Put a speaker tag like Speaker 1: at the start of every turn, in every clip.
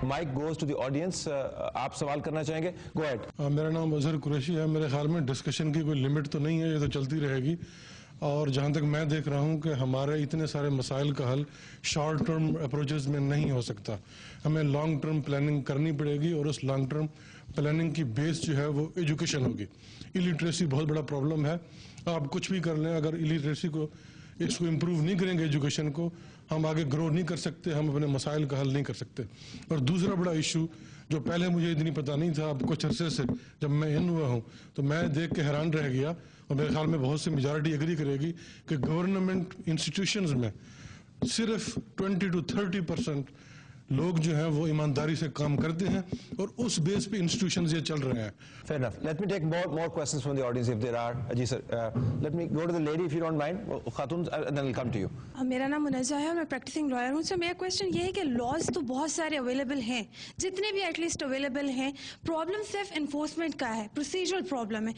Speaker 1: Mic goes to the audience. آپ سوال کرنا چاہیں گے, go ahead.
Speaker 2: میرا نام اظہر قریشی ہے. میرے خیال میں ڈسکشن کی کوئی لمٹ تو نہیں ہے, یہ تو چلتی رہے گی. اور جہاں تک میں دیکھ رہا ہوں کہ ہمارے اتنے سارے مسائل کا حل شارٹ ٹرم اپروچز میں نہیں ہو سکتا. ہمیں لانگ ٹرم پلاننگ کرنی پڑے گی, اور اس لانگ ٹرم پلاننگ کی بیس جو ہے وہ ایجوکیشن ہوگی. الٹریسی بہت بڑا پرابلم ہے. آپ کچھ بھی کر لیں, اگر الٹریسی کو اس کو امپروو نہیں کریں گے ایجوکیشن کو, ہم آگے گرو نہیں کر سکتے, ہم اپنے مسائل کا حل نہیں کر سکتے. اور دوسرا بڑا ایشو جو پہلے مجھے اتنی پتہ نہیں تھا, اب کچھ عرصے سے جب میں ان ہوا ہوں تو میں دیکھ کے حیران رہ گیا, اور میرے خیال میں بہت سی میجارٹی ایگری کرے گی کہ گورنمنٹ انسٹیٹیوشنز میں صرف 20 to 30% لوگ جو ہیں وہ ایمانداری سے کام کرتے ہیں, اور اس بیس پہ انسٹیٹیوشنز یہ چل رہے ہیں.
Speaker 1: Fair enough. Let me take more questions from the audience if there are. G sir, let me go to the lady if you don't mind. خاتون, and then I'll come to you.
Speaker 3: میرا نام منجا ہے اور میں practising lawyer ہوں. سر میرا question یہ ہے کہ لاز تو بہت سارے اویلیبل ہیں, جتنے بھی ایٹ لیسٹ اویلیبل ہیں, پرابلم صرف انفورسمنٹ کا ہے, پروسیجرل پرابلم ہے.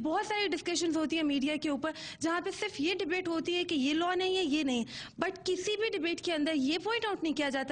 Speaker 3: بہت ساری ڈسکشنز ہوتی ہیں میڈیا کے اوپر جہاں پہ صرف یہ ڈبیٹ ہوتی ہے کہ یہ لا نہیں ہے, یہ نہیں ہے, بٹ کسی بھی ڈبیٹ کے اندر یہ پوائنٹ آؤٹ نہیں کیا جا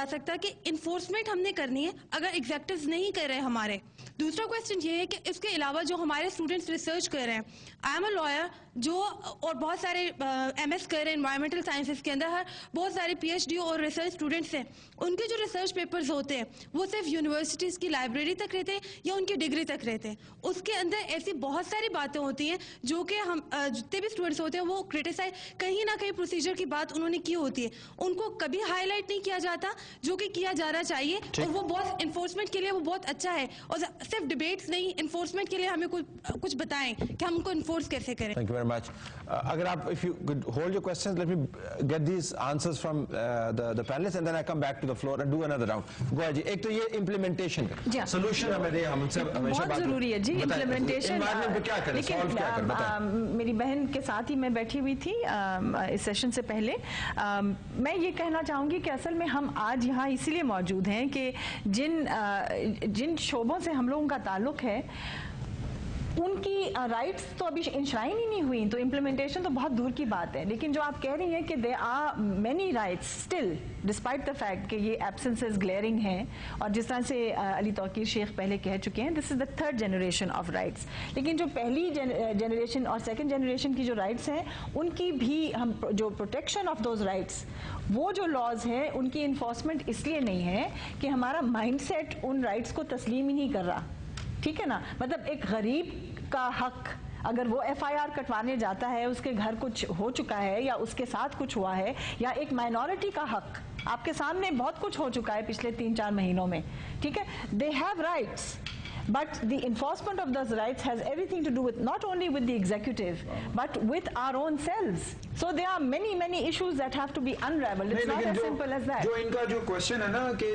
Speaker 3: سکتا کہ انفورسمنٹ ہم نے کرنی ہے اگر ایگزیکٹوز نہیں کر رہے ہمارے. دوسرا کویشچن یہ ہے کہ اس کے علاوہ جو ہمارے اسٹوڈنٹس ریسرچ کر رہے ہیں, آئی ایم اے لائر جو, اور بہت سارے ایم ایس کر رہے ہیں انوائرمنٹل سائنسز کے اندر, بہت سارے پی ایچ ڈی اور ریسرچ اسٹوڈنٹس ہیں, ان کے جو ریسرچ پیپرز ہوتے ہیں وہ صرف یونیورسٹیز کی لائبریری تک رہتے ہیں یا ان کی ڈگری تک رہتے ہیں. اس کے اندر ایسی بہت ساری باتیں ہوتی ہیں جو کہ ہم جتنے بھی اسٹوڈنٹس ہوتے ہیں وہ کریٹیسائز, کہیں نہ کہیں پروسیجر کی بات انہوں نے کی ہوتی ہے, ان کو کبھی ہائی لائٹ نہیں کیا جاتا جو کہ کیا جانا چاہیے. اور وہ بہت انفورسمنٹ کے لیے وہ بہت اچھا ہے, اور صرف ڈبیٹس نہیں, انفورسمنٹ کے لیے ہمیں کچھ بتائیں کہ ہم ان کو انفورس کیسے کریں.
Speaker 1: Thank you very much. اگر آپ if you could hold your questions, let me get these answers from the panelists and then I come back to the floor and do another round. Go ahead جی. ایک تو یہ implementation کا solution ہمیں دے, ہم سے ہمیشہ
Speaker 4: بہت ضروری ہے جی implementation.
Speaker 1: کیا کریں, solve کیا کریں, بتائیں.
Speaker 4: میری بہن کے ساتھ ہی میں بیٹھی ہوئی تھی اس سیشن سے پہلے. میں یہ کہنا چاہوں گی کہ اصل میں ہم آج یہاں اسی لیے موجود ہیں کہ جن شعبوں سے ہم لوگوں کا تعلق ہے ان کی رائٹس تو ابھی انشرائن ہی نہیں ہوئی, تو امپلیمنٹیشن تو بہت دور کی بات ہے. لیکن جو آپ کہہ رہی ہیں کہ they are many rights still despite the fact کہ یہ ایبسنسز گلیئرنگ ہیں, اور جس طرح سے علی توقیر شیخ پہلے کہہ چکے ہیں, this is the third generation of rights. لیکن جو پہلی جنریشن اور سیکنڈ جنریشن کی جو رائٹس ہیں ان کی بھی ہم جو پروٹیکشن آف دوز رائٹس, وہ جو لاز ہیں ان کی انفورسمنٹ اس لیے نہیں ہے کہ ہمارا مائنڈ سیٹ ان رائٹس کو تسلیم ہی نہیں کر رہا. ٹھیک ہے نا, مطلب ایک غریب کا حق اگر وہ ایف آئی آر کٹوانے جاتا ہے, اس کے گھر کچھ ہو چکا ہے یا اس کے ساتھ کچھ ہوا ہے, یا ایک مائنورٹی کا حق آپ کے سامنے بہت کچھ ہو چکا ہے پچھلے 3-4 مہینوں میں, ٹھیک ہے, they have rights, but the enforcement of those rights has everything to do with not only with the executive but with our own selves. So there are many issues that have to be unraveled. It's not as simple as that.
Speaker 5: جو ان کا جو question ہے نا کہ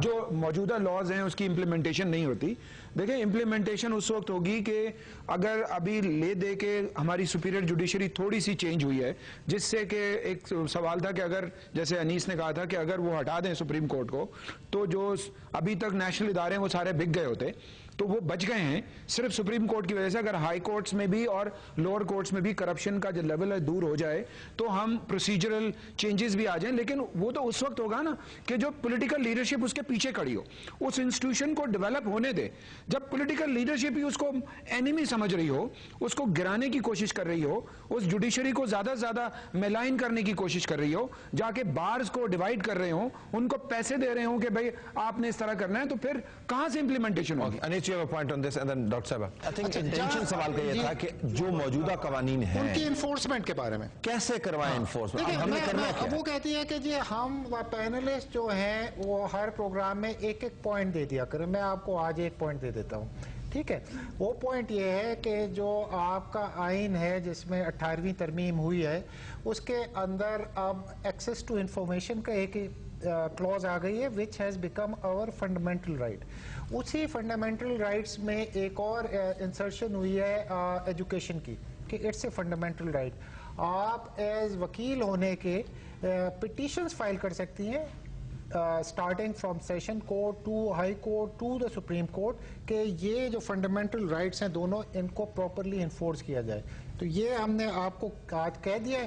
Speaker 5: جو موجودہ laws ہیں اس کی امپلیمنٹیشن نہیں ہوتی. دیکھیں امپلیمنٹیشن اس وقت ہوگی کہ اگر ابھی لے دے کے ہماری سپیریئر جوڈیشری تھوڑی سی چینج ہوئی ہے, جس سے کہ ایک سوال تھا کہ اگر جیسے انیس نے کہا تھا کہ اگر وہ ہٹا دیں سپریم کورٹ کو تو جو ابھی تک نیشنل ادارے ہیں وہ سارے بک گئے ہوتے, تو وہ بچ گئے ہیں صرف سپریم کورٹ کی وجہ سے. اگر ہائی کورٹس میں بھی اور لوور کورٹس میں بھی کرپشن کا جو لیول ہے دور ہو جائے تو ہم پروسیجرل چینجز بھی آ جائیں. لیکن وہ تو اس وقت ہوگا نا کہ جو پولیٹیکل لیڈرشپ اس کے پیچھے کھڑی ہو, اس انسٹیٹیوشن کو ڈیولپ ہونے دے. جب پولیٹیکل لیڈرشپ ہی اس کو اینیمی سمجھ رہی ہو, اس کو گرانے کی کوشش کر رہی ہو, اس جوڈیشری کو زیادہ سے زیادہ میلائن کرنے کی کوشش کر رہی ہو, جا کے بارز کو ڈیوائڈ کر رہے ہوں, ان کو پیسے دے رہے ہوں کہ بھئی آپ نے اس طرح کرنا ہے, تو پھر کہاں سے امپلیمنٹیشن ہوگی.
Speaker 1: You have a point on this and then Dr. Sahib. I think intention سوال کا یہ تھا کہ جو موجودہ قوانین ہیں
Speaker 6: ان کی انفورسمنٹ کے بارے میں
Speaker 1: کیسے کروائیں انفورسمنٹ. ہم نے کرنا کیا,
Speaker 6: وہ کہتی ہے کہ جی ہم پینلسٹ جو ہیں وہ ہر پروگرام میں ایک پوائنٹ دے دیا کریں. میں آپ کو آج ایک پوائنٹ دے دیتا ہوں, ٹھیک ہے. وہ پوائنٹ یہ ہے کہ جو آپ کا آئین ہے جس میں 18ویں ترمیم ہوئی ہے, اس کے اندر اب ایکسیس ٹو انفارمیشن کا ایک کلوز آ گئی ہے which has become our fundamental right. اسی فنڈامنٹل رائٹس میں ایک اور انسرشن ہوئی ہے ایجوکیشن کی کہ اٹس اے فنڈامنٹل رائٹ. آپ ایز وکیل ہونے کے پٹیشنز فائل کر سکتی ہیں starting from session court to high court to the supreme court کہ یہ جو فنڈامنٹل رائٹس ہیں دونوں ان کو پراپرلی انفورس کیا جائے. تو یہ ہم نے آپ کو آج کہہ دیا ہے,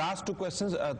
Speaker 1: last two questions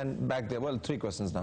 Speaker 1: and back there, well 3 questions now.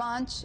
Speaker 7: 5